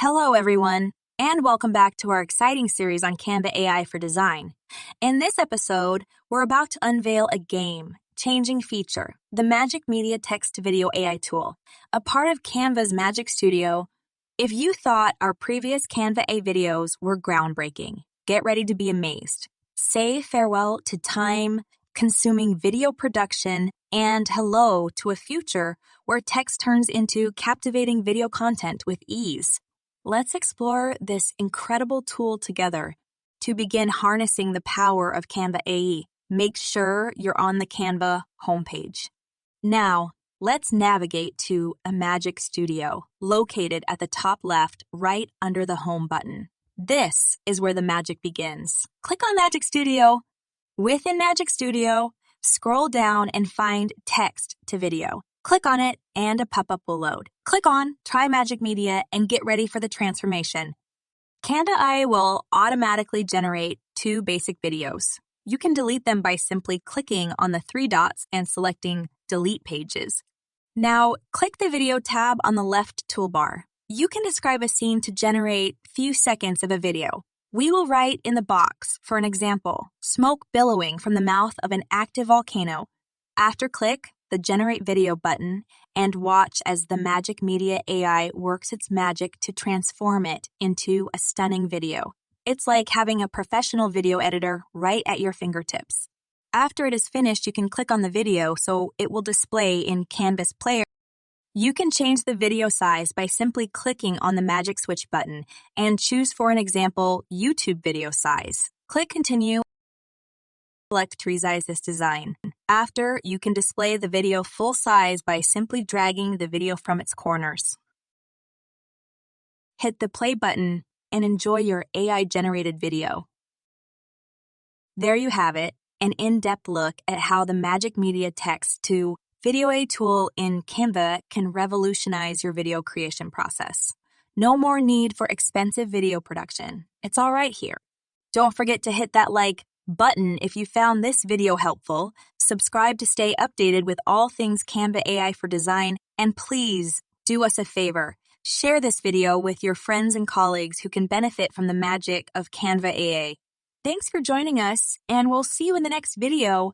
Hello, everyone, and welcome back to our exciting series on Canva AI for design. In this episode, we're about to unveil a game-changing feature, the Magic Media Text-to-Video AI tool, a part of Canva's Magic Studio. If you thought our previous Canva AI videos were groundbreaking, get ready to be amazed. Say farewell to time-consuming video production and hello to a future where text turns into captivating video content with ease. Let's explore this incredible tool together. To begin harnessing the power of Canva AI, make sure you're on the Canva homepage. Now, let's navigate to a Magic Studio, located at the top left, right under the Home button. This is where the magic begins. Click on Magic Studio. Within Magic Studio, scroll down and find Text to Video. Click on it and a pop-up will load. Click on Try Magic Media and get ready for the transformation. Canva AI will automatically generate 2 basic videos. You can delete them by simply clicking on the 3 dots and selecting Delete Pages. Now, click the Video tab on the left toolbar. You can describe a scene to generate few seconds of a video. We will write in the box, for an example, smoke billowing from the mouth of an active volcano. After click the Generate Video button and watch as the Magic Media AI works its magic to transform it into a stunning video. It's like having a professional video editor right at your fingertips. After it is finished, you can click on the video so it will display in Canvas Player. You can change the video size by simply clicking on the Magic Switch button and choose, for an example, YouTube video size. Click Continue. Select to resize this design. After, you can display the video full size by simply dragging the video from its corners. Hit the play button and enjoy your AI-generated video. There you have it, an in-depth look at how the Magic Media Text-to-Video AI tool in Canva can revolutionize your video creation process. No more need for expensive video production. It's all right here. Don't forget to hit that like button if you found this video helpful, subscribe to stay updated with all things Canva AI for design, and please do us a favor, share this video with your friends and colleagues who can benefit from the magic of Canva AI. Thanks for joining us, and we'll see you in the next video.